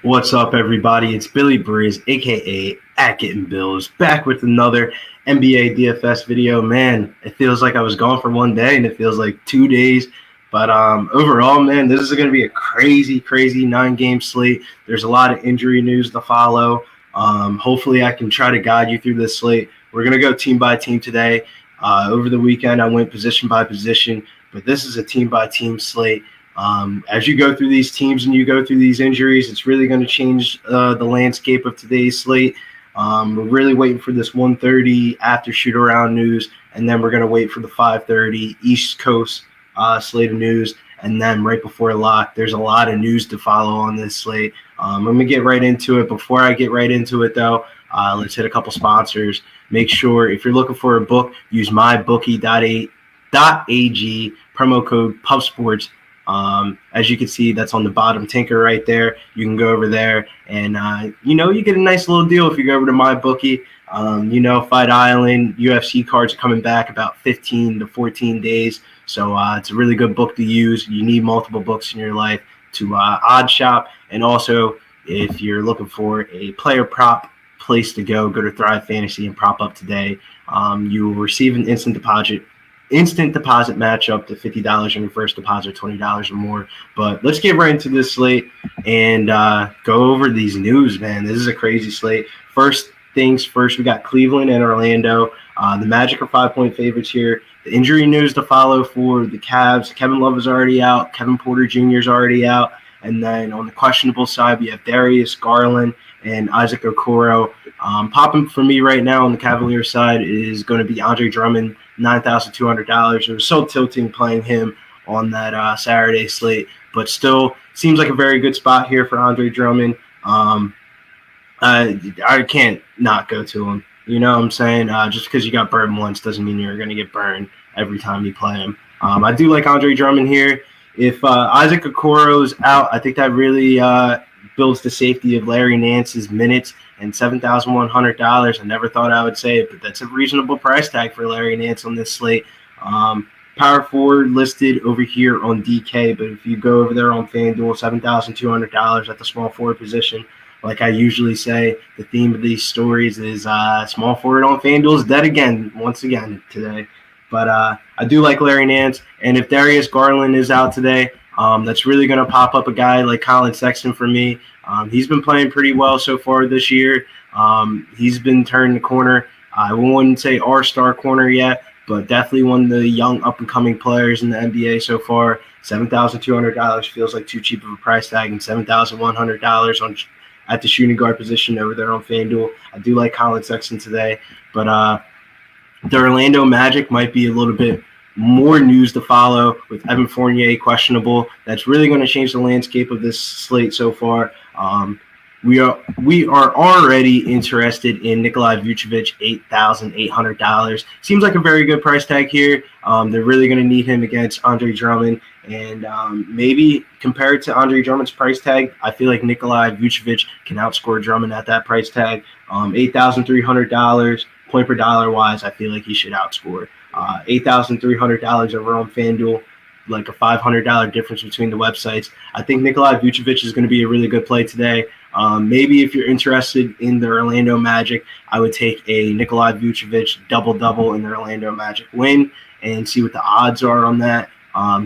What's up, everybody? It's Billy Briz, aka at Getting Bills, back with another NBA DFS video. Man, it feels like I was gone for one day, and it feels like 2 days. But overall, man, this is going to be a crazy 9-game slate. There's a lot of injury news to follow. Hopefully, I can try to guide you through this slate. We're going to go team by team today. Over the weekend, I went position by position, but this is a team by team slate. As you go through these teams and you go through these injuries, it's really going to change the landscape of today's slate. We're really waiting for this 1:30 after shoot-around news, and then we're going to wait for the 5:30 East Coast slate of news, and then right before lock, there's a lot of news to follow on this slate. I'm going to get right into it. Before I get right into it, though, let's hit a couple sponsors. Make sure, if you're looking for a book, use mybookie.ag, promo code PubSports. As you can see, that's on the bottom tinker right there. You can go over there and, you get a nice little deal if you go over to MyBookie. Fight Island, UFC cards are coming back about 15 to 14 days. So it's a really good book to use. You need multiple books in your life to odd shop. And also, if you're looking for a player prop place to go to Thrive Fantasy and prop up today. You will receive an instant deposit match up to $50 on your first deposit, $20 or more. But let's get right into this slate and go over these news, man. This is a crazy slate. First things first, we got Cleveland and Orlando. The Magic are 5-point favorites here. The injury news to follow for the Cavs. Kevin Love is already out. Kevin Porter Jr. is already out. And then on the questionable side, we have Darius Garland and Isaac Okoro. Popping for me right now on the Cavaliers side is going to be Andre Drummond, $9,200. It was so tilting playing him on that Saturday slate, but still seems like a very good spot here for Andre Drummond. I can't not go to him. You know what I'm saying? Just because you got burned once doesn't mean you're going to get burned every time you play him. I do like Andre Drummond here. If Isaac Okoro is out, I think that really builds the safety of Larry Nance's minutes and $7,100. I never thought I would say it, but that's a reasonable price tag for Larry Nance on this slate. Power forward listed over here on DK, but if you go over there on FanDuel, $7,200 at the small forward position. Like I usually say, the theme of these stories is small forward on FanDuel is dead again, once again today. But I do like Larry Nance, and if Darius Garland is out today, that's really going to pop up a guy like Colin Sexton for me. He's been playing pretty well so far this year. He's been turning the corner. I wouldn't say our star corner yet, but definitely one of the young up-and-coming players in the NBA so far. $7,200 feels like too cheap of a price tag, and $7,100 at the shooting guard position over there on FanDuel. I do like Colin Sexton today, but the Orlando Magic might be a little bit more news to follow with Evan Fournier questionable. That's really going to change the landscape of this slate so far. We are already interested in Nikolai Vucevic, $8,800. Seems like a very good price tag here. They're really going to need him against Andre Drummond. And maybe compared to Andre Drummond's price tag, I feel like Nikolai Vucevic can outscore Drummond at that price tag. $8,300 point per dollar wise, I feel like he should outscore. $8,300 over on FanDuel, like a $500 difference between the websites. I think Nikolai Vucevic is going to be a really good play today. Maybe if you're interested in the Orlando Magic, I would take a Nikolai Vucevic double-double in the Orlando Magic win and see what the odds are on that.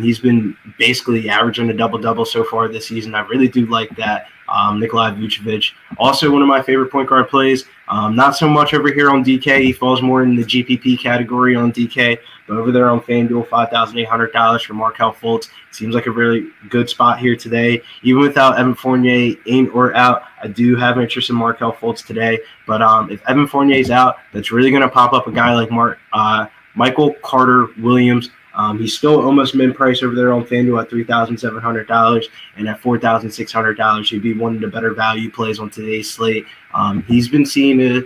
He's been basically averaging a double-double so far this season. I really do like that. Nikolai Vucevic, also one of my favorite point guard plays. Not so much over here on DK. He falls more in the GPP category on DK, but over there on FanDuel, $5,800 for Markelle Fultz. Seems like a really good spot here today. Even without Evan Fournier in or out, I do have interest in Markelle Fultz today. But if Evan Fournier's out, that's really going to pop up a guy like Michael Carter-Williams. He's still almost min-price over there on FanDuel at $3,700, and at $4,600, he'd be one of the better value plays on today's slate. He's been seeing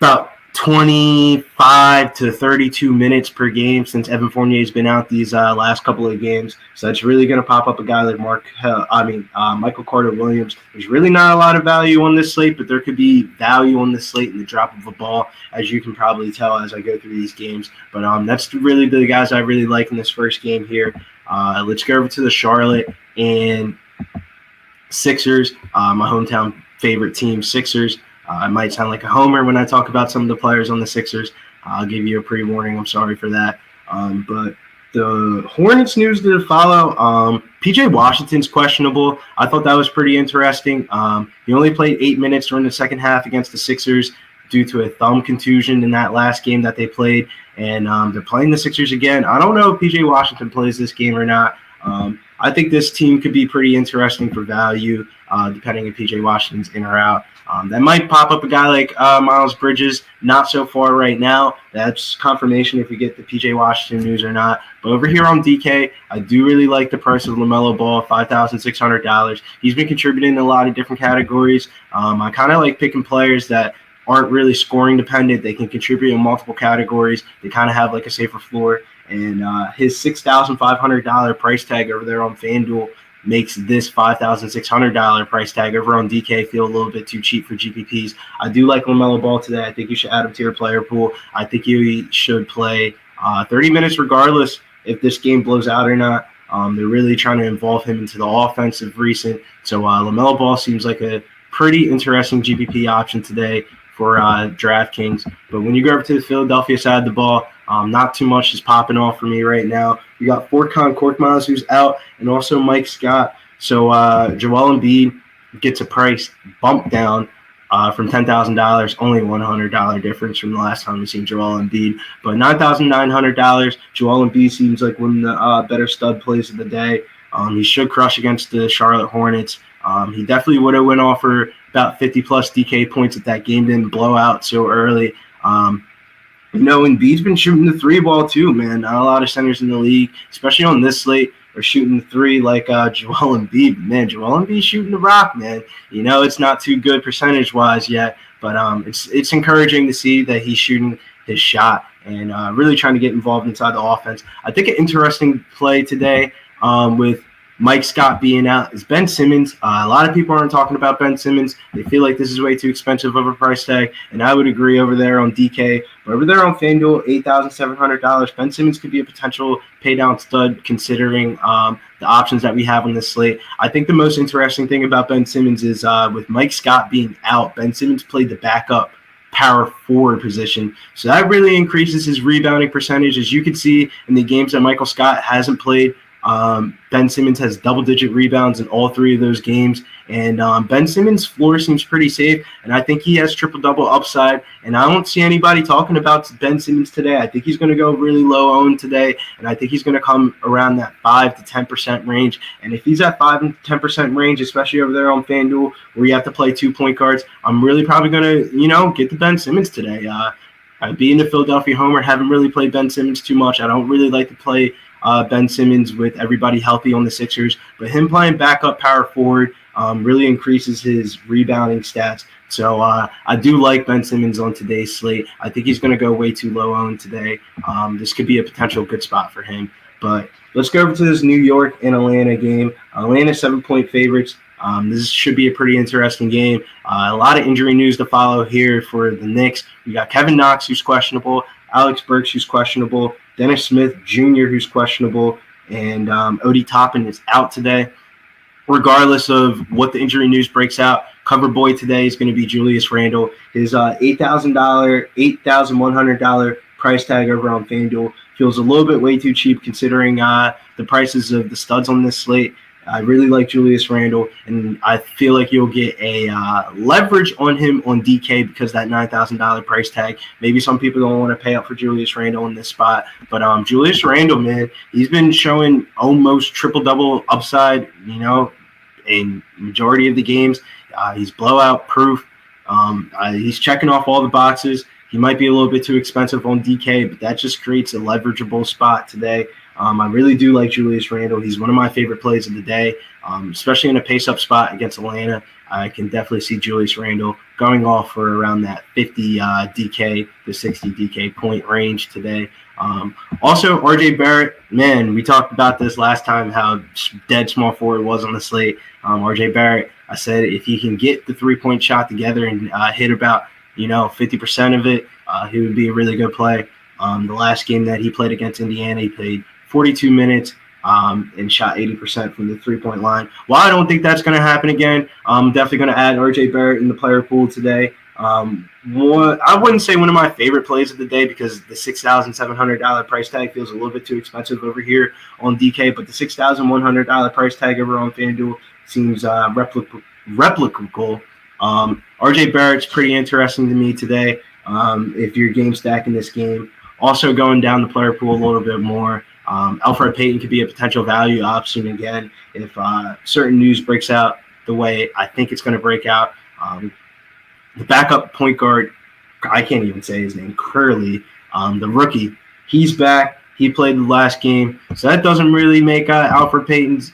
about 25 to 32 minutes per game since Evan Fournier's been out these last couple of games. So that's really going to pop up a guy like Michael Carter-Williams. There's really not a lot of value on this slate, but there could be value on this slate in the drop of a ball, as you can probably tell as I go through these games. But that's really the guys I really like in this first game here. Let's go over to the Charlotte and Sixers, my hometown favorite team, Sixers. I might sound like a homer when I talk about some of the players on the Sixers. I'll give you a pre-warning. I'm sorry for that. But the Hornets news to follow. PJ Washington's questionable. I thought that was pretty interesting. He only played 8 minutes during the second half against the Sixers due to a thumb contusion in that last game that they played. And they're playing the Sixers again. I don't know if PJ Washington plays this game or not. I think this team could be pretty interesting for value, depending if PJ Washington's in or out. That might pop up a guy like Miles Bridges, not so far right now. That's confirmation if we get the PJ Washington news or not. But over here on DK, I do really like the price of LaMelo Ball, $5,600. He's been contributing in a lot of different categories. I kind of like picking players that aren't really scoring dependent. They can contribute in multiple categories. They kind of have like a safer floor. And his $6,500 price tag over there on FanDuel makes this $5,600 price tag over on DK feel a little bit too cheap for GPPs. I do like LaMelo Ball today. I think you should add him to your player pool. I think you should play 30 minutes regardless if this game blows out or not. They're really trying to involve him into the offensive recent. So LaMelo Ball seems like a pretty interesting GPP option today for DraftKings. But when you go over to the Philadelphia side of the ball, not too much is popping off for me right now. We got Furkan Korkmaz, who's out, and also Mike Scott. So Joel Embiid gets a price bump down from $10,000, only $100 difference from the last time we've seen Joel Embiid. But $9,900, Joel Embiid seems like one of the better stud plays of the day. He should crush against the Charlotte Hornets. He definitely would have went off for about 50-plus DK points if that game didn't blow out so early. Embiid's been shooting the three ball too, man. Not a lot of centers in the league, especially on this slate, are shooting the three like Joel Embiid. Man, Joel Embiid's shooting the rock, man. It's not too good percentage-wise yet, but it's encouraging to see that he's shooting his shot and really trying to get involved inside the offense. I think an interesting play today with Mike Scott being out is Ben Simmons. A lot of people aren't talking about Ben Simmons. They feel like this is way too expensive of a price tag, and I would agree over there on DK. But over there on FanDuel, $8,700. Ben Simmons could be a potential paydown stud considering the options that we have on this slate. I think the most interesting thing about Ben Simmons is with Mike Scott being out, Ben Simmons played the backup power forward position. So that really increases his rebounding percentage. As you can see in the games that Michael Scott hasn't played, Ben Simmons has double-digit rebounds in all three of those games, and Ben Simmons' floor seems pretty safe, and I think he has triple-double upside, and I don't see anybody talking about Ben Simmons today. I think he's going to go really low-owned today, and I think he's going to come around that 5 to 10% range, and if he's at 5 to 10% range, especially over there on FanDuel where you have to play 2-point guards, I'm really probably going to, get the Ben Simmons today. Being a Philadelphia homer, haven't really played Ben Simmons too much. I don't really like to play Ben Simmons with everybody healthy on the Sixers, but him playing backup power forward really increases his rebounding stats. So I do like Ben Simmons on today's slate. I think he's going to go way too low owned today. This could be a potential good spot for him. But let's go over to this New York and Atlanta game. Atlanta 7-point favorites. This should be a pretty interesting game. A lot of injury news to follow here for the Knicks. We got Kevin Knox, who's questionable, Alex Burks, who's questionable, Dennis Smith Jr., who's questionable, and Odie Toppin is out today. Regardless of what the injury news breaks out, cover boy today is going to be Julius Randle. His $8,100 price tag over on FanDuel feels a little bit way too cheap considering the prices of the studs on this slate. I really like Julius Randle, and I feel like you'll get a leverage on him on DK because that $9,000 price tag. Maybe some people don't want to pay up for Julius Randle in this spot, but Julius Randle, man, he's been showing almost triple-double upside, in majority of the games. He's blowout proof. He's checking off all the boxes. He might be a little bit too expensive on DK, but that just creates a leverageable spot today. I really do like Julius Randle. He's one of my favorite plays of the day, especially in a pace-up spot against Atlanta. I can definitely see Julius Randle going off for around that 50 DK to 60 DK point range today. Also, RJ Barrett, man, we talked about this last time, how dead small forward was on the slate. RJ Barrett, I said if he can get the three-point shot together and hit about 50% of it, he would be a really good play. The last game that he played against Indiana, he played 42 minutes, and shot 80% from the three-point line. While I don't think that's going to happen again, I'm definitely going to add RJ Barrett in the player pool today. I wouldn't say one of my favorite plays of the day because the $6,700 price tag feels a little bit too expensive over here on DK, but the $6,100 price tag over on FanDuel seems replicable. RJ Barrett's pretty interesting to me today if you're game stacking this game. Also going down the player pool a little bit more. Alfred Payton could be a potential value option again if certain news breaks out the way I think it's going to break out. The backup point guard, I can't even say his name, Curly, the rookie, he's back. He played the last game. So that doesn't really make Alfred Payton's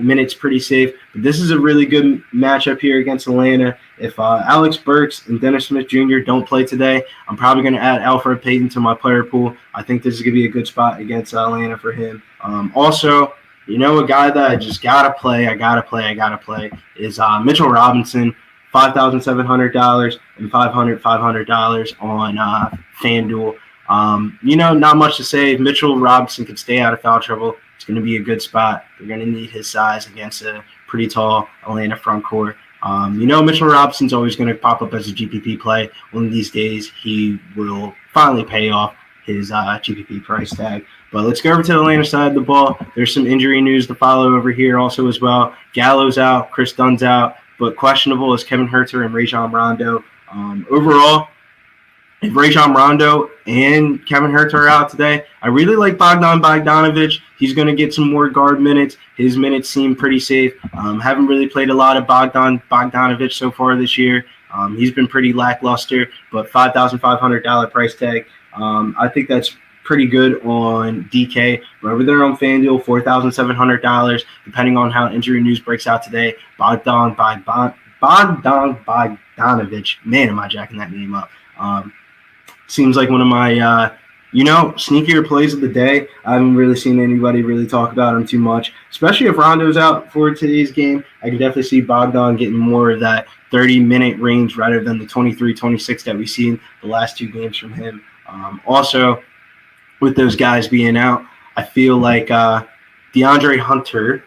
minutes pretty safe. But this is a really good matchup here against Atlanta. If Alex Burks and Dennis Smith Jr. don't play today, I'm probably going to add Alfred Payton to my player pool. I think this is going to be a good spot against Atlanta for him. Also, a guy that I just got to play is Mitchell Robinson. $5,700 and $500 on FanDuel. Not much to say. If Mitchell Robinson can stay out of foul trouble, it's going to be a good spot. They're going to need his size against a pretty tall Atlanta front court. Mitchell Robinson's always going to pop up as a GPP play. One of these days, he will finally pay off his GPP price tag. But let's go over to the Atlanta side of the ball. There's some injury news to follow over here also as well. Gallo's out. Chris Dunn's out. But questionable is Kevin Huerter and Rajon Rondo. Overall, if Rajon Rondo and Kevin Huerter are out today, I really like Bogdan Bogdanovic. He's going to get some more guard minutes. His minutes seem pretty safe. Haven't really played a lot of Bogdanovic so far this year. He's been pretty lackluster, but $5,500 price tag. I think that's pretty good on DK. But over there on FanDuel, $4,700, depending on how injury news breaks out today. Bogdan Bogdanovic. Man, am I jacking that name up. Seems like one of my, sneakier plays of the day. I haven't really seen anybody really talk about him too much, especially if Rondo's out for today's game. I can definitely see Bogdan getting more of that 30-minute range rather than the 23-26 that we've seen the last two games from him. Also, with those guys being out, I feel like DeAndre Hunter,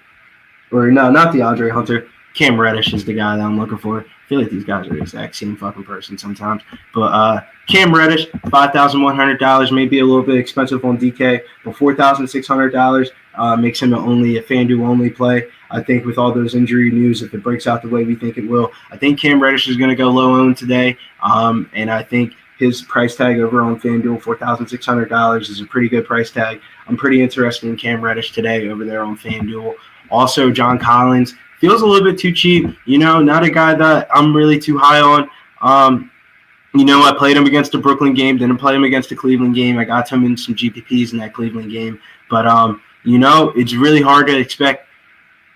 or no, not DeAndre Hunter, Cam Reddish is the guy that I'm looking for. I feel like these guys are the exact same fucking person sometimes. But Cam Reddish, $5,100, may be a little bit expensive on DK, but $4,600 makes him a FanDuel-only play. I think with all those injury news, if it breaks out the way we think it will, I think Cam Reddish is going to go low-owned today, and I think his price tag over on FanDuel, $4,600, is a pretty good price tag. I'm pretty interested in Cam Reddish today over there on FanDuel. Also, John Collins feels a little bit too cheap. Not a guy that I'm really too high on. I played him against the Brooklyn game, didn't play him against the Cleveland game. I got him in some GPPs in that Cleveland game. But, it's really hard to expect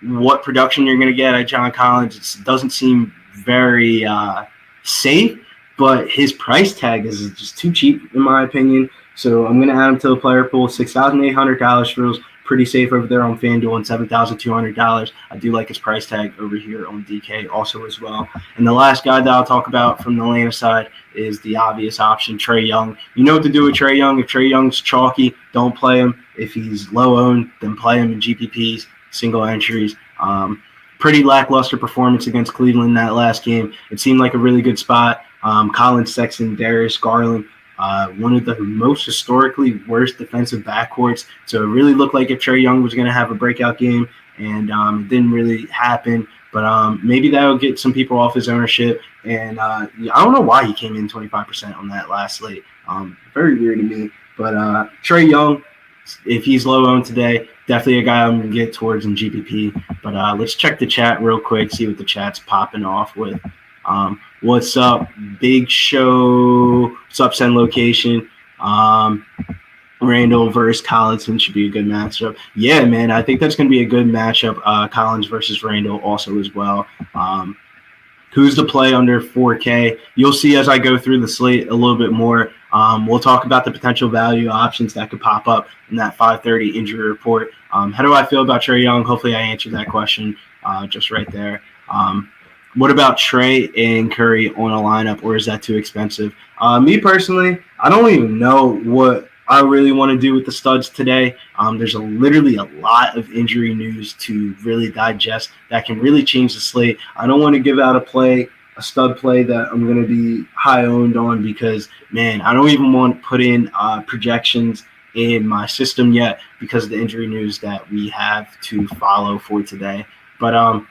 what production you're going to get at John Collins. It doesn't seem very safe. But his price tag is just too cheap, in my opinion. So I'm going to add him to the player pool. $6,800 feels pretty safe over there on FanDuel, and $7,200. I do like his price tag over here on DK also as well. And the last guy that I'll talk about from the Atlanta side is the obvious option, Trey Young. You know what to do with Trey Young. If Trey Young's chalky, don't play him. If he's low-owned, then play him in GPPs, single entries. Pretty lackluster performance against Cleveland that last game. It seemed like a really good spot. Colin Sexton, Darius Garland, one of the most historically worst defensive backcourts. So it really looked like if Trey Young was going to have a breakout game, and it didn't really happen. But maybe that will get some people off his ownership. And I don't know why he came in 25% on that last slate. Very weird to me. But Trey Young, if he's low-owned today, definitely a guy I'm going to get towards in GPP. But let's check the chat real quick, see what the chat's popping off with. What's up, Big Show? What's up, Send Location? Randall versus Collinson should be a good matchup. Yeah, man, I think that's going to be a good matchup. Collins versus Randall also as well. Who's the play under 4K? You'll see as I go through the slate a little bit more. We'll talk about the potential value options that could pop up in that 5:30 injury report. How do I feel about Trey Young? Hopefully I answered that question just right there. What about Trey and Curry on a lineup, or is that too expensive? Me personally, I don't even know what I really want to do with the studs today. There's literally a lot of injury news to really digest that can really change the slate. I don't want to give out a stud play that I'm going to be high owned on because, man, I don't even want to put in projections in my system yet because of the injury news that we have to follow for today. But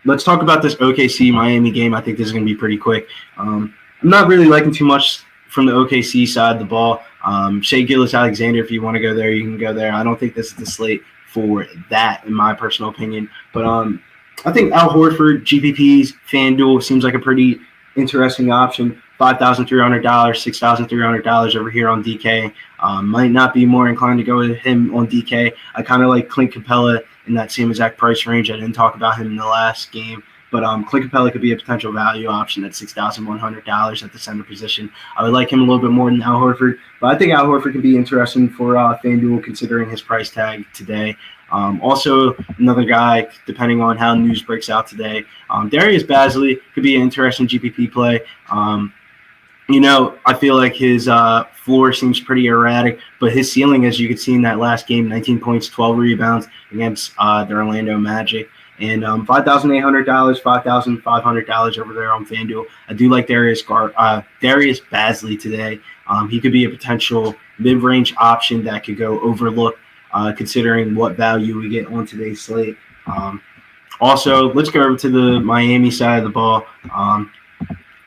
let's talk about this OKC Miami game. I think this is going to be pretty quick. I'm not really liking too much from the OKC side of the ball. Shai Gilgeous-Alexander, if you want to go there, you can go there. I don't think this is the slate for that, in my personal opinion. But I think Al Horford, GPPs, FanDuel seems like a pretty interesting option. $5,300, $6,300 over here on DK. Might not be more inclined to go with him on DK. I kind of like Clint Capella in that same exact price range. I didn't talk about him in the last game. But Clint Capella could be a potential value option at $6,100 at the center position. I would like him a little bit more than Al Horford, but I think Al Horford can be interesting for FanDuel considering his price tag today. Also, another guy, depending on how news breaks out today, Darius Basley could be an interesting GPP play. I feel like his floor seems pretty erratic, but his ceiling, as you could see in that last game, 19 points, 12 rebounds against the Orlando Magic. And $5,800, $5,500 over there on FanDuel. I do like Darius Basley today. He could be a potential mid-range option that could go overlooked considering what value we get on today's slate. Also, let's go over to the Miami side of the ball.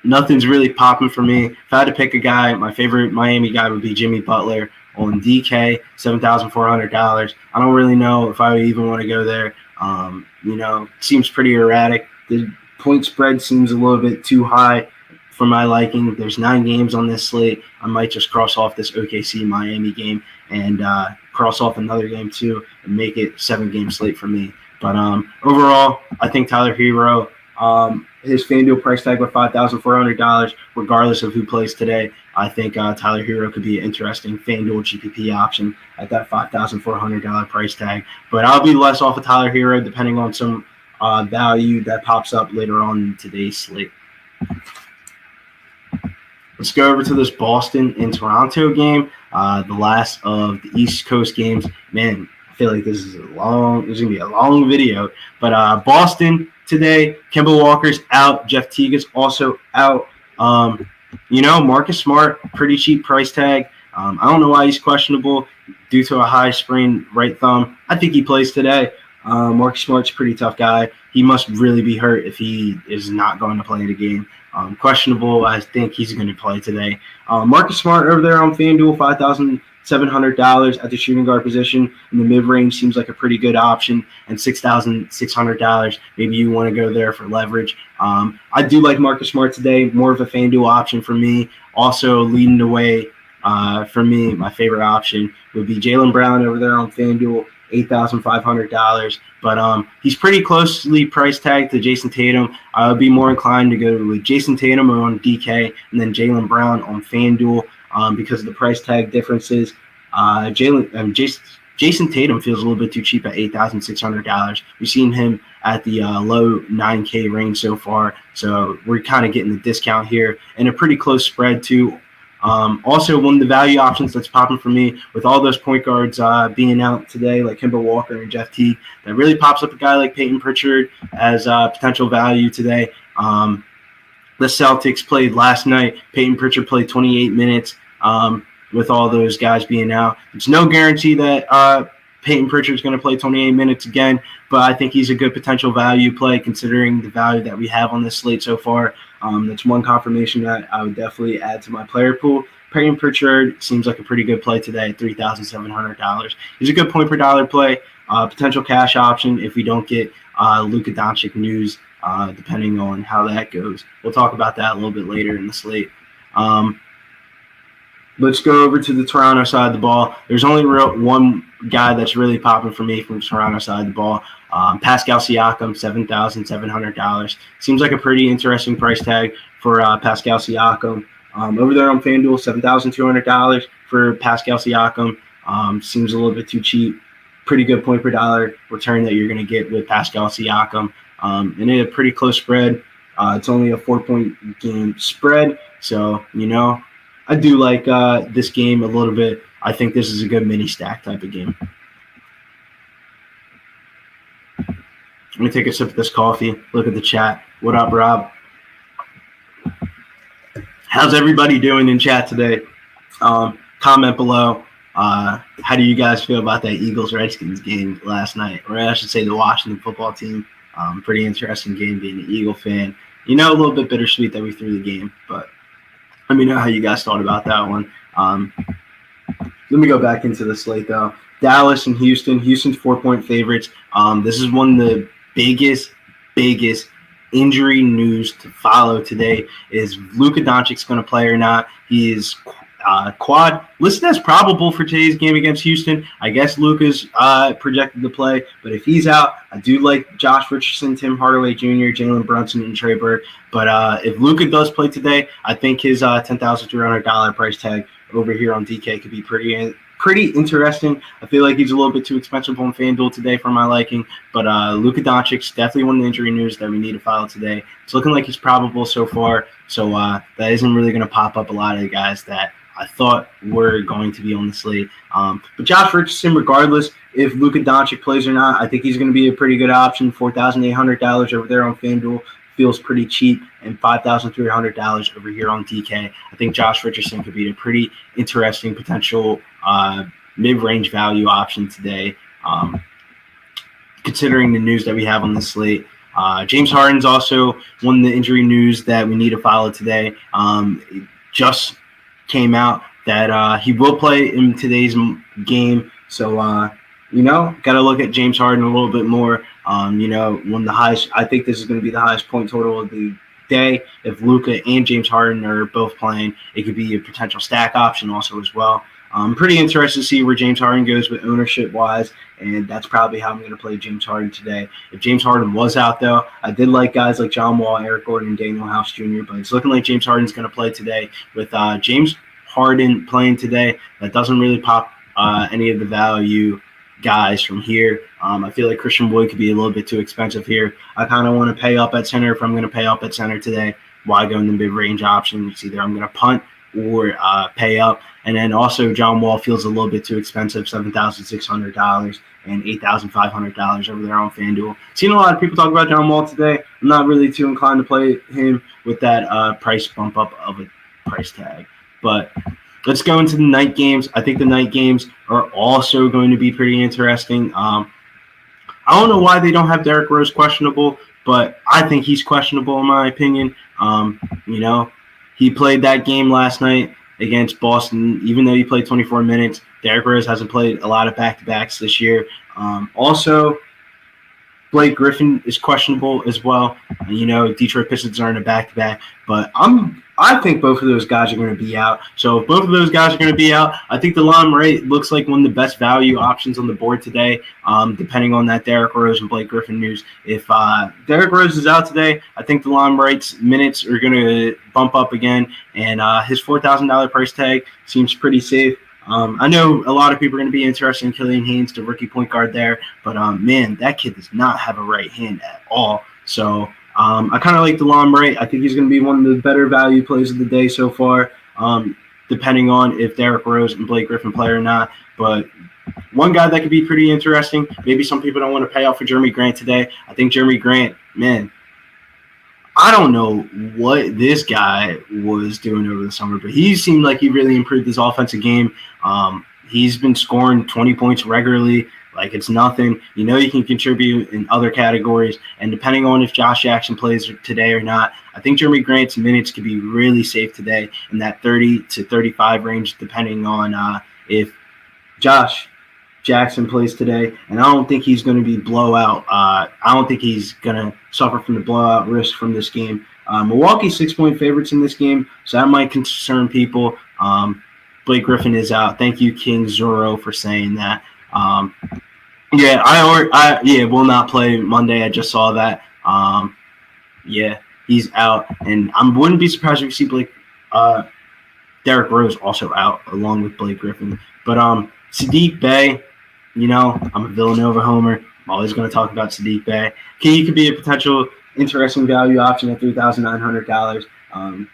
Nothing's really popping for me. If I had to pick a guy, my favorite Miami guy would be Jimmy Butler on DK, $7,400. I don't really know if I even want to go there. Seems pretty erratic. The point spread seems a little bit too high for my liking. There's 9 games on this slate. I might just cross off this OKC Miami game and cross off another game too and make it 7-game slate for me. But overall, I think Tyler Hero, his FanDuel price tag with $5,400, regardless of who plays today. I think Tyler Hero could be an interesting FanDuel GPP option at that $5,400 price tag. But I'll be less off of Tyler Hero depending on some value that pops up later on in today's slate. Let's go over to this Boston and Toronto game, the last of the East Coast games. Man, I feel like this is going to be a long video. But Boston today, Kemba Walker's out. Jeff Teague's also out. Marcus Smart, pretty cheap price tag. I don't know why he's questionable due to a high sprained right thumb. I think he plays today. Marcus Smart's a pretty tough guy. He must really be hurt if he is not going to play the game. Questionable. I think he's going to play today. Marcus Smart over there on FanDuel, $5,700 at the shooting guard position in the mid-range seems like a pretty good option, and $6,600. Maybe you want to go there for leverage. I do like Marcus Smart today, more of a FanDuel option for me. Also leading the way for me, my favorite option would be Jaylen Brown over there on FanDuel, $8,500. But he's pretty closely price tagged to Jason Tatum. I would be more inclined to go with Jason Tatum on DK and then Jaylen Brown on FanDuel because of the price tag differences. Jason Tatum feels a little bit too cheap at $8,600. We've seen him at the low 9K range so far, so we're kind of getting the discount here and a pretty close spread too. Also, one of the value options that's popping for me with all those point guards being out today, like Kemba Walker and Jeff Teague, that really pops up a guy like Payton Pritchard as potential value today. The Celtics played last night. Payton Pritchard played 28 minutes with all those guys being out. There's no guarantee that Payton Pritchard's going to play 28 minutes again, but I think he's a good potential value play considering the value that we have on this slate so far. That's one confirmation that I would definitely add to my player pool. Payton Pritchard seems like a pretty good play today at $3,700. He's a good point per dollar play, potential cash option if we don't get Luka Doncic news, depending on how that goes. We'll talk about that a little bit later in the slate. Let's go over to the Toronto side of the ball. There's only one guy that's really popping for me from the Toronto side of the ball. Pascal Siakam, $7,700. Seems like a pretty interesting price tag for Pascal Siakam. Over there on FanDuel, $7,200 for Pascal Siakam. Seems a little bit too cheap. Pretty good point per dollar return that you're going to get with Pascal Siakam. And a pretty close spread. It's only a 4-point game spread. So, I do like this game a little bit. I think this is a good mini stack type of game. Let me take a sip of this coffee. Look at the chat. What up, Rob? How's everybody doing in chat today? Comment below. How do you guys feel about that Eagles-Redskins game last night? Or I should say the Washington football team. Pretty interesting game being an Eagle fan. A little bit bittersweet that we threw the game, but let me know how you guys thought about that one. Let me go back into the slate, though. Dallas and Houston. Houston's 4-point favorites. This is one of the biggest injury news to follow today. Is Luka Doncic going to play or not? He is quad listed as probable for today's game against Houston. I guess Luka's projected to play, but if he's out, I do like Josh Richardson, Tim Hardaway Jr., Jalen Brunson, and Trey Burke. But if Luka does play today, I think his $10,300 price tag over here on DK could be pretty interesting. I feel like he's a little bit too expensive on FanDuel today for my liking, but Luka Doncic, definitely one of the injury news that we need to follow today. It's looking like he's probable so far, so that isn't really going to pop up a lot of the guys that I thought were going to be on the slate. But Josh Richardson, regardless if Luka Doncic plays or not, I think he's going to be a pretty good option. $4,800 over there on FanDuel. Feels pretty cheap, and $5,300 over here on DK. I think Josh Richardson could be a pretty interesting potential mid-range value option today, considering the news that we have on the slate. James Harden's also one of the injury news that we need to follow today. It just came out that he will play in today's game, so got to look at James Harden a little bit more. One of the highest, I think this is going to be the highest point total of the day. If Luka and James Harden are both playing, it could be a potential stack option also as well. I'm pretty interested to see where James Harden goes with ownership-wise, and that's probably how I'm going to play James Harden today. If James Harden was out, though, I did like guys like John Wall, Eric Gordon, and Daniel House Jr., but it's looking like James Harden's going to play today. With James Harden playing today, that doesn't really pop any of the value guys from here. I feel like Christian Wood could be a little bit too expensive here. I kind of want to pay up at center. If I'm going to pay up at center today, why go in the mid-range option? It's either I'm going to punt or pay up. And then also John Wall feels a little bit too expensive, $7,600 and $8,500 over there on FanDuel. Seen a lot of people talk about John Wall today. I'm not really too inclined to play him with that price bump up of a price tag. But let's go into the night games. I think the night games are also going to be pretty interesting. I don't know why they don't have Derrick Rose questionable, but I think he's questionable in my opinion. He played that game last night against Boston, even though he played 24 minutes. Derrick Rose hasn't played a lot of back-to-backs this year. Also, Blake Griffin is questionable as well. Detroit Pistons are in a back-to-back, but I think both of those guys are going to be out. So if both of those guys are going to be out, I think the Lon Rate looks like one of the best value options on the board today, depending on that Derrick Rose and Blake Griffin news. If Derrick Rose is out today, I think the Lon Rate's minutes are going to bump up again, and his $4,000 price tag seems pretty safe. I know a lot of people are going to be interested in Killian Haynes, the rookie point guard there, but man, that kid does not have a right hand at all. So I kind of like DeLon Wright. I think he's going to be one of the better value plays of the day so far, depending on if Derrick Rose and Blake Griffin play or not. But one guy that could be pretty interesting, maybe some people don't want to pay out for Jeremy Grant today. I think Jeremy Grant, man, I don't know what this guy was doing over the summer, but he seemed like he really improved his offensive game. He's been scoring 20 points regularly. Like it's nothing. He can contribute in other categories. And depending on if Josh Jackson plays today or not, I think Jeremy Grant's minutes could be really safe today in that 30 to 35 range, depending on if Josh Jackson plays today. And I don't think he's going to be blowout. I don't think he's going to suffer from the blowout risk from this game. Milwaukee's 6-point favorites in this game, so that might concern people. Blake Griffin is out. Thank you, King Zorro, for saying that. Will not play Monday. I just saw that. He's out, and I wouldn't be surprised if you see Derrick Rose also out along with Blake Griffin. But Sadiq Bey, I'm a Villanova homer. I'm always going to talk about Sadiq Bey. He could be a potential interesting value option at $3,900.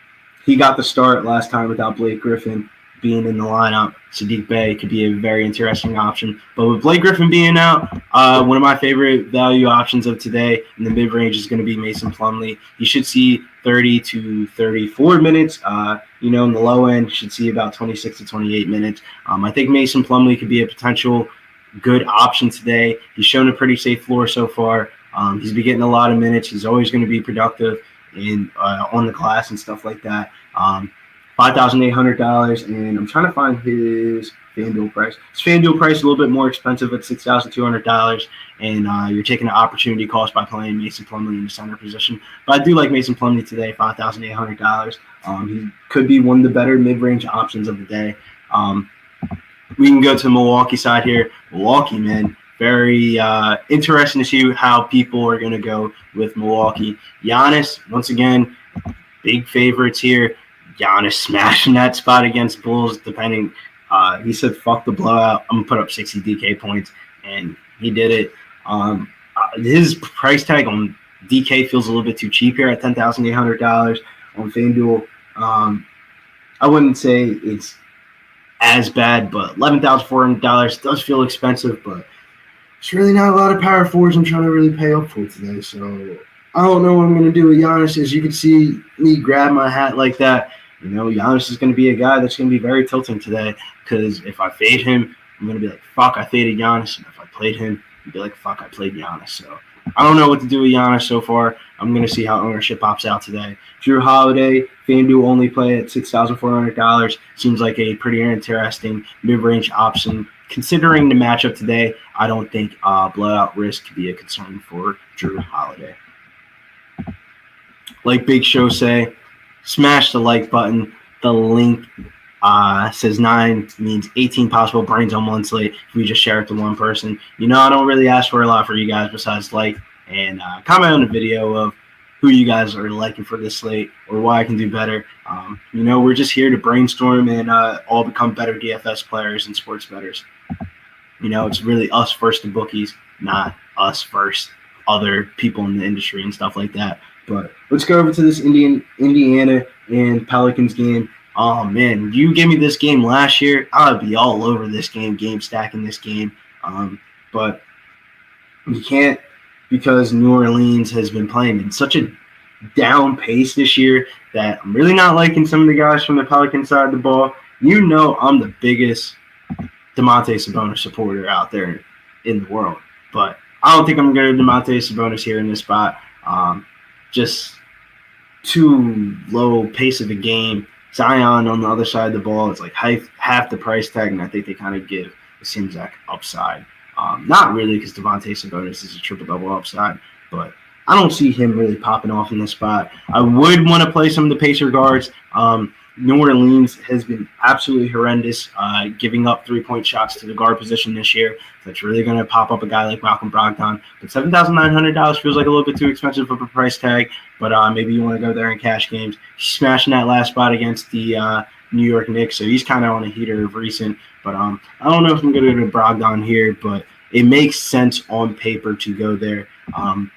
he got the start last time without Blake Griffin being in the lineup. Sadiq Bey could be a very interesting option. But with Blake Griffin being out, one of my favorite value options of today in the mid-range is going to be Mason Plumley. You should see 30 to 34 minutes. In the low end, you should see about 26 to 28 minutes. I think Mason Plumley could be a potential good option today. He's shown a pretty safe floor so far. He's been getting a lot of minutes. He's always going to be productive on the glass and stuff like that. $5,800, and I'm trying to find his FanDuel price. His FanDuel price is a little bit more expensive at $6,200, and you're taking an opportunity cost by playing Mason Plumley in the center position. But I do like Mason Plumley today, $5,800. He could be one of the better mid-range options of the day. We can go to the Milwaukee side here. Milwaukee, man, very interesting to see how people are going to go with Milwaukee. Giannis, once again, big favorites here. Giannis smashing that spot against Bulls, depending. He said, fuck the blowout. I'm going to put up 60 DK points, and he did it. His price tag on DK feels a little bit too cheap here at $10,800 on FanDuel. I wouldn't say it's as bad, but $11,400 does feel expensive, but it's really not a lot of power forwards I'm trying to really pay up for today. So I don't know what I'm going to do with Giannis. As you can see me grab my hat like that, Giannis is going to be a guy that's going to be very tilting today, because if I fade him, I'm going to be like, fuck, I faded Giannis. And if I played him, I'd be like, fuck, I played Giannis. So I don't know what to do with Giannis so far. I'm going to see how ownership pops out today. Jrue Holiday, FanDuel only play at $6,400. Seems like a pretty interesting mid-range option. Considering the matchup today, I don't think blowout risk could be a concern for Jrue Holiday. Like Big Show say, smash the like button. The link says 9 means 18 possible brains on one slate if we just share it to one person. I don't really ask for a lot for you guys besides like and comment on the video of who you guys are liking for this slate or why I can do better. We're just here to brainstorm and all become better DFS players and sports bettors. It's really us first the bookies, not us first other people in the industry and stuff like that. But let's go over to this Indiana and Pelicans game. Oh, man, you gave me this game last year, I would be all over this game stacking this game. But you can't, because New Orleans has been playing in such a down pace this year that I'm really not liking some of the guys from the Pelican side of the ball. I'm the biggest Domantas Sabonis supporter out there in the world. But I don't think I'm going to Domantas Sabonis here in this spot. Just too low pace of a game. Zion on the other side of the ball is like half the price tag, and I think they kind of give the Simzak upside. Not really, because Domantas Sabonis is a triple-double upside, but I don't see him really popping off in this spot. I would want to play some of the Pacer guards. New Orleans has been absolutely horrendous, giving up three-point shots to the guard position this year. That's really going to pop up a guy like Malcolm Brogdon. But $7,900 feels like a little bit too expensive of a price tag, but maybe you want to go there and cash games. He's smashing that last spot against the New York Knicks, so he's kind of on a heater of recent. But I don't know if I'm going to go to Brogdon here, but it makes sense on paper to go there.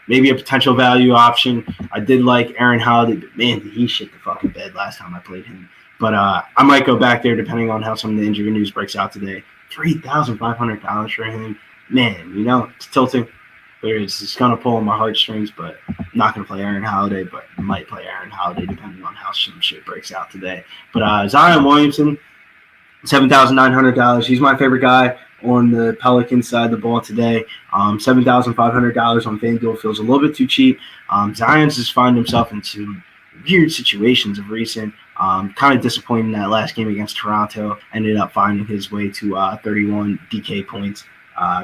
Maybe a potential value option. I did like Aaron Holiday, but man, did he shit the fucking bed last time I played him. But I might go back there depending on how some of the injury news breaks out today. $3,500 for him. Man, it's tilting. It's going to pull on my heartstrings, but I'm not going to play Aaron Holiday, but I might play Aaron Holiday depending on how some shit breaks out today. But Zion Williamson, $7,900. He's my favorite guy on the Pelicans side of the ball today. $7,500 on FanDuel feels a little bit too cheap. Zion's just found himself into weird situations of recent. Kind of disappointed in that last game against Toronto. Ended up finding his way to 31 DK points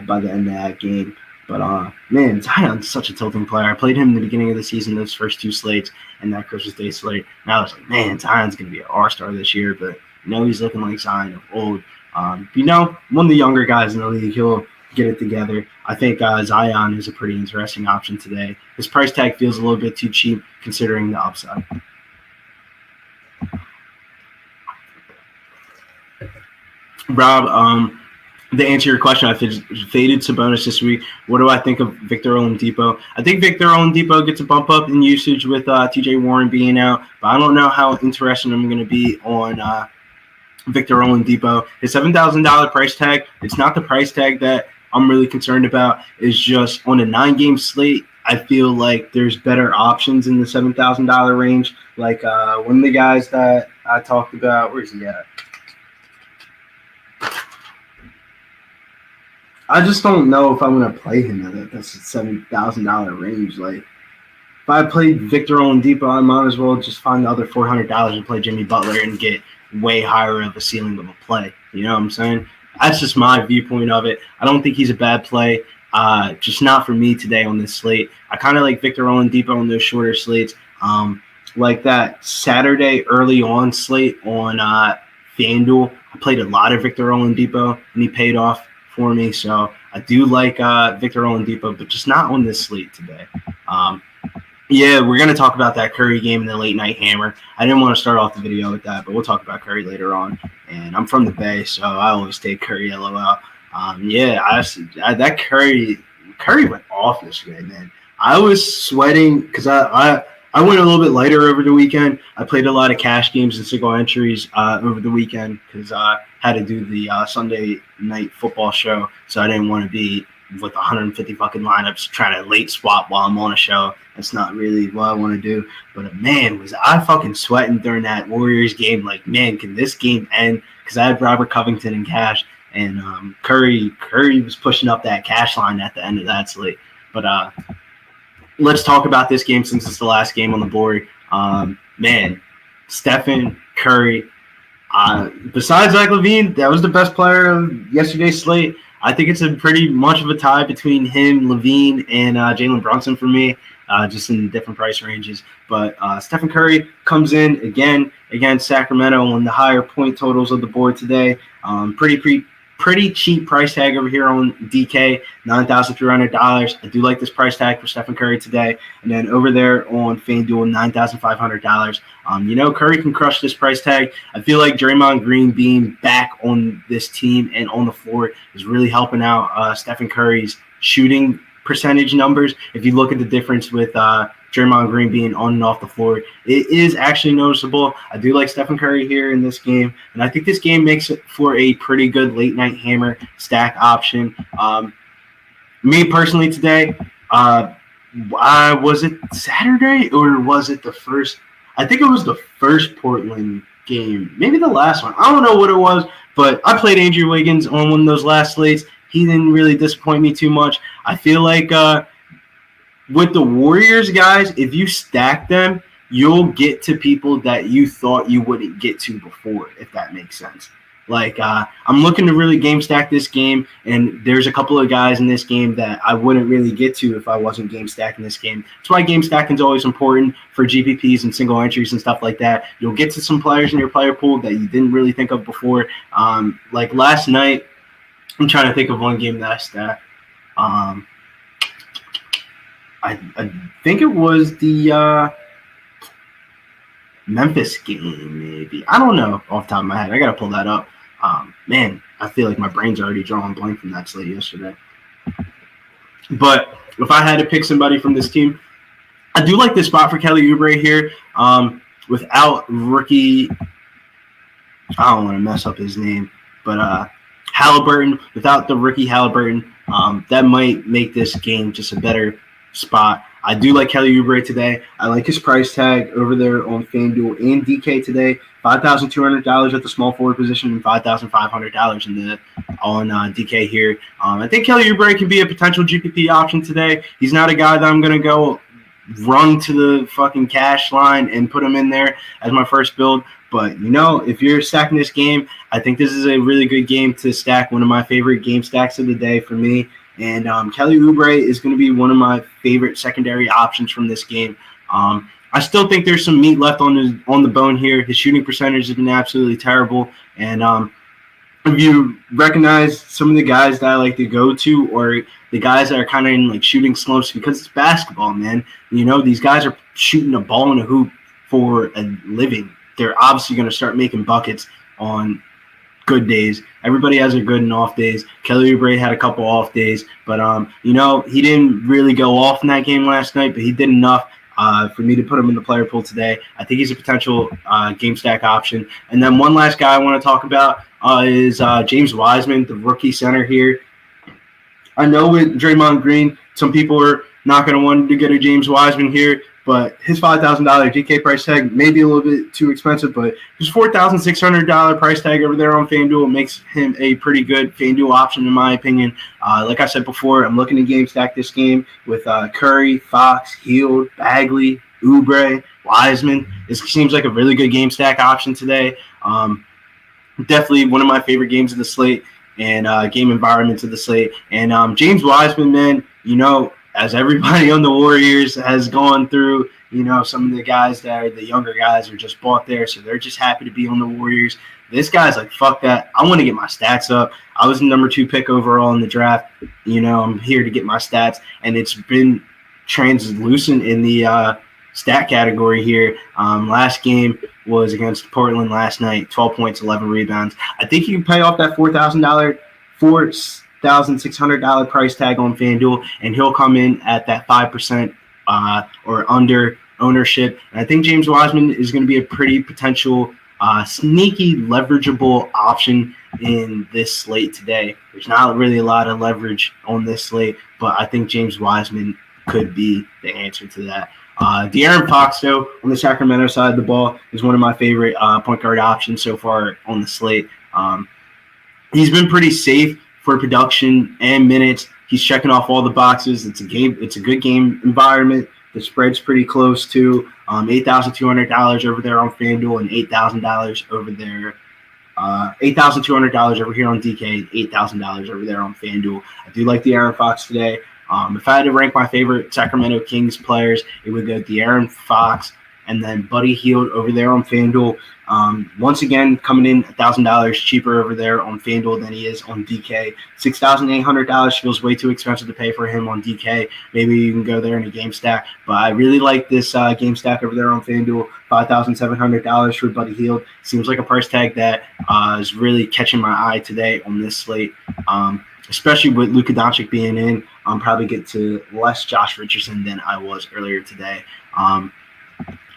by the end of that game. But, man, Zion's such a tilting player. I played him in the beginning of the season, those first two slates, and that Christmas Day slate. And I was like, man, Zion's going to be an R-star this year. But, he's looking like Zion of old. One of the younger guys in the league, he'll get it together. I think Zion is a pretty interesting option today. His price tag feels a little bit too cheap considering the upside. Rob, to answer your question, I faded Sabonis this week. What do I think of Victor Oladipo? I think Victor Oladipo gets a bump up in usage with T.J. Warren being out, but I don't know how interested I'm going to be on Victor Oladipo. His $7,000 price tag, it's not the price tag that I'm really concerned about. It's just on a 9-game slate, I feel like there's better options in the $7,000 range. Like one of the guys that I talked about, where's he at? I just don't know if I'm going to play him at that's a $7,000 range. Like, if I played Victor Oladipo, I might as well just find the other $400 and play Jimmy Butler and get way higher of a ceiling of a play. You know what I'm saying? That's just my viewpoint of it. I don't think he's a bad play. Just not for me today on this slate. I kind of like Victor Oladipo on those shorter slates. Like that Saturday early on slate on FanDuel, I played a lot of Victor Oladipo, and he paid off for me. So I do like Victor Oladipo, but just not on this slate today. Yeah, we're going to talk about that Curry game in the late night hammer. I didn't want to start off the video with that, but we'll talk about Curry later on. And I'm from the Bay, so I always take Curry LOL. That Curry went off yesterday, man. I was sweating because I went a little bit lighter over the weekend. I played a lot of cash games and single entries over the weekend because I had to do the Sunday night football show, so I didn't want to be with 150 fucking lineups trying to late swap while I'm on a show. That's not really what I want to do. But man, was I fucking sweating during that Warriors game. Like, man, can this game end? Because I had Robert Covington in cash, and Curry was pushing up that cash line at the end of that slate. But let's talk about this game since it's the last game on the board. Man, Stephen Curry. Besides Zach LaVine, that was the best player of yesterday's slate. I think it's a pretty much of a tie between him, LaVine, and Jalen Brunson for me, just in different price ranges. But Stephen Curry comes in again against Sacramento on the higher point totals of the board today. Pretty cheap price tag over here on DK, $9,300. I do like this price tag for Stephen Curry today. And then over there on FanDuel, $9,500. Curry can crush this price tag. I feel like Draymond Green being back on this team and on the floor is really helping out Stephen Curry's shooting percentage numbers. If you look at the difference with Draymond Green being on and off the floor, it is actually noticeable. I do like Stephen Curry here in this game, and I think this game makes it for a pretty good late night hammer stack option. Me personally today, was it Saturday or was it the first? I think it was the first Portland game, maybe the last one. I don't know what it was, but I played Andrew Wiggins on one of those last slates. He didn't really disappoint me too much. I feel like with the Warriors, guys, if you stack them, you'll get to people that you thought you wouldn't get to before, if that makes sense. Like, I'm looking to really game stack this game, and there's a couple of guys in this game that I wouldn't really get to if I wasn't game stacking this game. That's why game stacking is always important for GPPs and single entries and stuff like that. You'll get to some players in your player pool that you didn't really think of before. Like last night, I'm trying to think of one game that I stacked. I think it was the Memphis game, maybe. I don't know off the top of my head. I got to pull that up. Man, I feel like my brain's already drawing blank from that slate yesterday. But if I had to pick somebody from this team, I do like this spot for Kelly Oubre here. Without rookie, I don't want to mess up his name, but Halliburton, without the rookie Halliburton, that might make this game just a better spot. I do like Kelly Oubre today. I like his price tag over there on FanDuel and DK today. $5,200 at the small forward position and $5,500 on DK here. I think Kelly Oubre can be a potential GPP option today. He's not a guy that I'm going to go run to the fucking cash line and put him in there as my first build. But, if you're stacking this game, I think this is a really good game to stack, one of my favorite game stacks of the day for me. And Kelly Oubre is going to be one of my favorite secondary options from this game. I still think there's some meat left on the bone here. His shooting percentage has been absolutely terrible. And if you recognize some of the guys that I like to go to, or the guys that are kind of in like shooting slumps, because it's basketball, man. These guys are shooting a ball in a hoop for a living. They're obviously going to start making buckets on good days. Everybody has their good and off days. Kelly Oubre had a couple off days, but he didn't really go off in that game last night, but he did enough for me to put him in the player pool today. I think he's a potential game stack option. And then one last guy I want to talk about is James Wiseman, the rookie center here. I know with Draymond Green, some people are not going to want to get a James Wiseman here, but his $5,000 DK price tag may be a little bit too expensive, but his $4,600 price tag over there on Fanduel makes him a pretty good Fanduel option in my opinion. Like I said before, I'm looking to game stack this game with Curry, Fox, Hield, Bagley, Oubre, Wiseman. This seems like a really good game stack option today. Definitely one of my favorite games of the slate and game environments of the slate. And James Wiseman, man, as everybody on the Warriors has gone through, some of the guys that are the younger guys are just bought there, so they're just happy to be on the Warriors. This guy's like, fuck that. I want to get my stats up. I was the number 2 pick overall in the draft. I'm here to get my stats, and it's been translucent in the stat category here. Last game was against Portland last night, 12 points, 11 rebounds. I think you can pay off that $4,600 price tag on FanDuel, and he'll come in at that 5% or under ownership. And I think James Wiseman is going to be a pretty potential sneaky, leverageable option in this slate today. There's not really a lot of leverage on this slate, but I think James Wiseman could be the answer to that. De'Aaron Fox, though, on the Sacramento side of the ball, is one of my favorite point guard options so far on the slate. He's been pretty safe for production and minutes. He's checking off all the boxes. It's a good game environment. The spread's pretty close to $8,200 over there on FanDuel and $8,000 over there. $8,200 over here on DK, $8,000 over there on FanDuel. I do like De'Aaron Fox today. If I had to rank my favorite Sacramento Kings players, it would go De'Aaron Fox and then Buddy Hield over there on FanDuel. Once again, coming in $1,000 cheaper over there on FanDuel than he is on DK. $6,800 feels way too expensive to pay for him on DK. Maybe you can go there in a game stack. But I really like this game stack over there on FanDuel. $5,700 for Buddy Hield. Seems like a price tag that is really catching my eye today on this slate. Especially with Luka Doncic being in, I'll probably get to less Josh Richardson than I was earlier today.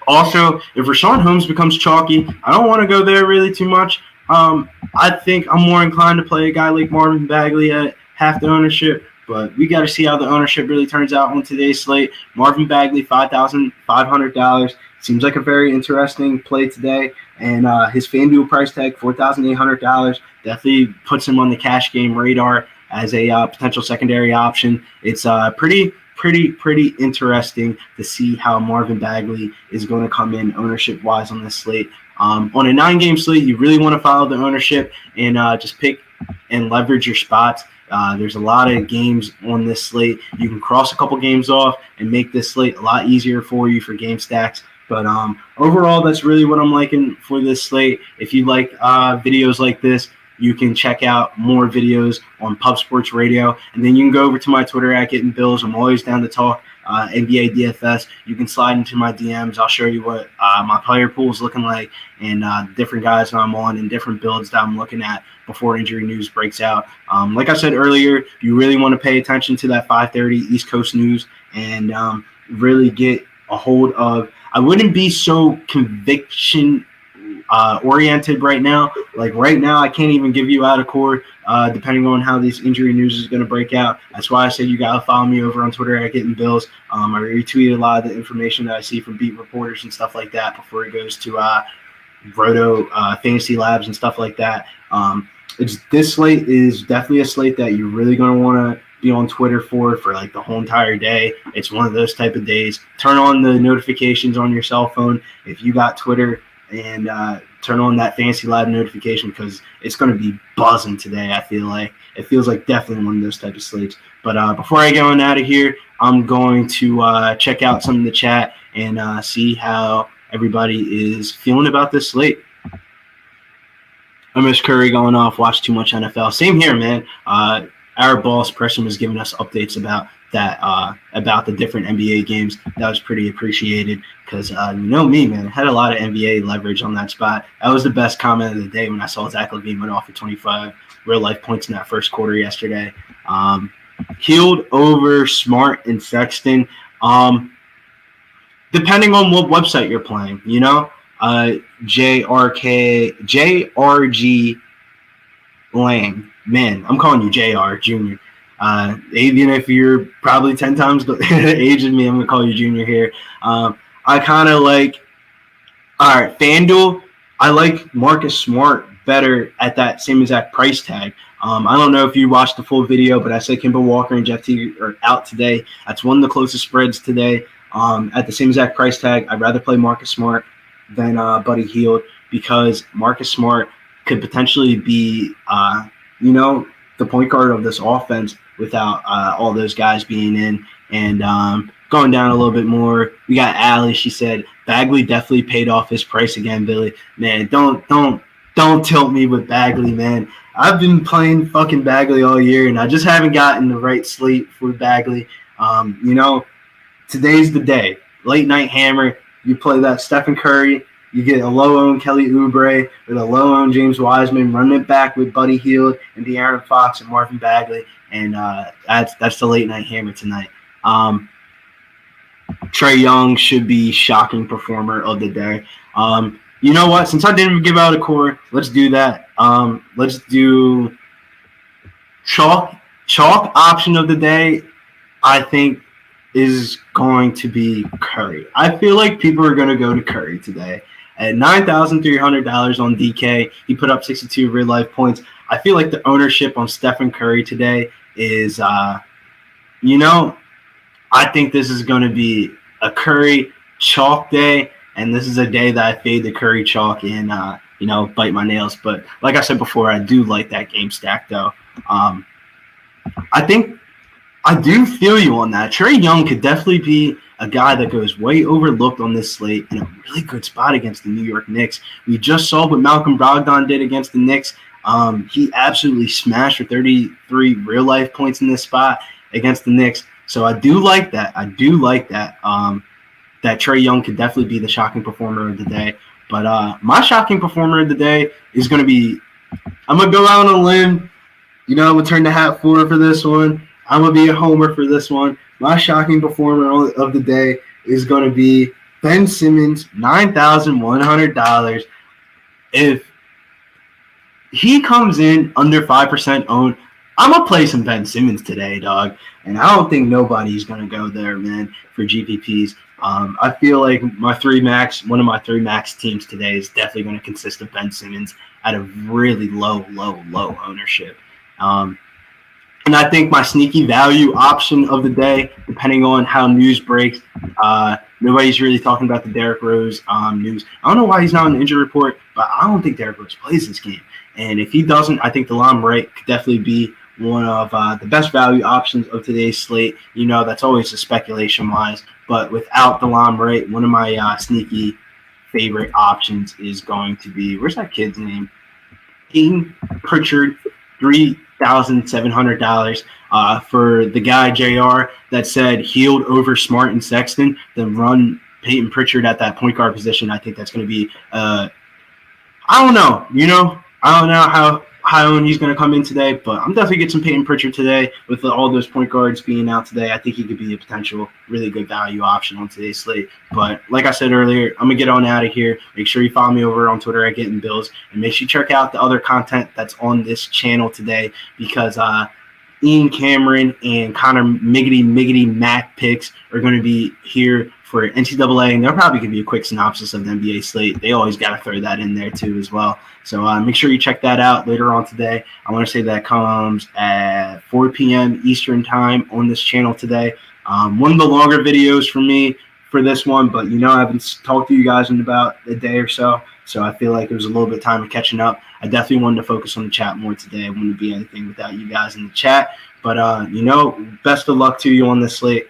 Also, if Rashawn Holmes becomes chalky, I don't want to go there really too much. I think I'm more inclined to play a guy like Marvin Bagley at half the ownership, but we got to see how the ownership really turns out on today's slate. Marvin Bagley, $5,500. Seems like a very interesting play today. And his FanDuel price tag, $4,800, definitely puts him on the cash game radar as a potential secondary option. It's pretty interesting to see how Marvin Bagley is going to come in ownership-wise on this slate. On a 9-game slate, you really want to follow the ownership and just pick and leverage your spots. There's a lot of games on this slate. You can cross a couple games off and make this slate a lot easier for you for game stacks. But overall, that's really what I'm liking for this slate. If you like videos like this, you can check out more videos on Pub Sports Radio. And then you can go over to my Twitter at Getting Bills. I'm always down to talk NBA DFS. You can slide into my DMs. I'll show you what my player pool is looking like and different guys that I'm on and different builds that I'm looking at before injury news breaks out. Like I said earlier, you really want to pay attention to that 5:30 East Coast news and really get a hold of. I wouldn't be so conviction oriented right now. Like right now, I can't even give you out of court depending on how this injury news is going to break out. That's why I said you got to follow me over on Twitter at Getting Bills. I retweet a lot of the information that I see from beat reporters and stuff like that before it goes to Roto Fantasy Labs and stuff like that. This slate is definitely a slate that you're really going to want to be on Twitter for like the whole entire day. It's one of those type of days. Turn on the notifications on your cell phone if you got Twitter and turn on that Fantasy Lab notification because it's going to be buzzing today. I feel like it feels like definitely one of those type of slates. But before I get on out of here, I'm going to check out some of the chat and see how everybody is feeling about this slate. I miss Curry going off, watch too much NFL. Same here, man. Our boss, Preston, was giving us updates about that about the different NBA games. That was pretty appreciated because me, man, I had a lot of NBA leverage on that spot. That was the best comment of the day when I saw Zach LaVine went off for 25 real life points in that first quarter yesterday. Healed over Smart and Sexton. Depending on what website you're playing, JRG Lang. Man, I'm calling you JR Jr. Even if you're probably 10 times the age of me, I'm going to call you Junior here. I kind of like, all right, Fanduel, I like Marcus Smart better at that same exact price tag. I don't know if you watched the full video, but I said Kemba Walker and Jeff Teague are out today. That's one of the closest spreads today. At the same exact price tag, I'd rather play Marcus Smart than Buddy Hield because Marcus Smart could potentially be, the point guard of this offense without all those guys being in. And going down a little bit more, we got Allie. She said Bagley definitely paid off his price again, Billy. Man, don't tilt me with Bagley, man. I've been playing fucking Bagley all year, and I just haven't gotten the right slate for Bagley. Today's the day. Late night hammer. You play that Stephen Curry. You get a low-owned Kelly Oubre with a low-owned James Wiseman, running it back with Buddy Hield and De'Aaron Fox and Marvin Bagley, and that's the late night hammer tonight. Trey Young should be shocking performer of the day. You know what? Since I didn't give out a core, let's do that. Let's do chalk option of the day. I think is going to be Curry. I feel like people are going to go to Curry today. At $9,300 on DK, he put up 62 real life points. I feel like the ownership on Stephen Curry today is, I think this is going to be a Curry chalk day, and this is a day that I fade the Curry chalk and, bite my nails. But like I said before, I do like that game stack, though. I think I do feel you on that. Trey Young could definitely be a guy that goes way overlooked on this slate in a really good spot against the New York Knicks. We just saw what Malcolm Brogdon did against the Knicks. He absolutely smashed for 33 real-life points in this spot against the Knicks. So I do like that. That Trey Young could definitely be the shocking performer of the day. But my shocking performer of the day is going to be – I'm going to go out on a limb. I'm going to turn the hat forward for this one. I'm going to be a homer for this one. My shocking performer of the day is going to be Ben Simmons, $9,100. If he comes in under 5% owned, I'm going to play some Ben Simmons today, dog. And I don't think nobody's going to go there, man, for GPPs. I feel like one of my three max teams today is definitely going to consist of Ben Simmons at a really low ownership. And I think my sneaky value option of the day, depending on how news breaks, nobody's really talking about the Derrick Rose news. I don't know why he's not on the injury report, but I don't think Derrick Rose plays this game. And if he doesn't, I think DeLon Wright could definitely be one of the best value options of today's slate. That's always a speculation-wise. But without DeLon Wright, one of my sneaky favorite options is going to be – where's that kid's name? Payton Pritchard, $3,700 for the guy JR that said Hield over Smart and Sexton, then run Payton Pritchard at that point guard position. I think that's going to be I don't know, I don't know how high on he's going to come in today, but I'm definitely getting some Payton Pritchard today with all those point guards being out today. I think he could be a potential really good value option on today's slate. But like I said earlier, I'm going to get on out of here. Make sure you follow me over on Twitter at Getting Bills, and make sure you check out the other content that's on this channel today because Ian Cameron and Connor Miggity Mac picks are going to be here for NCAA, and they'll probably give you a quick synopsis of the NBA slate. They always got to throw that in there too as well. So make sure you check that out later on today. I want to say that comes at 4 p.m. Eastern time on this channel today. One of the longer videos for me for this one, but I haven't talked to you guys in about a day or so, so I feel like it was a little bit of time of catching up. I definitely wanted to focus on the chat more today. I wouldn't be anything without you guys in the chat. But, best of luck to you on this slate.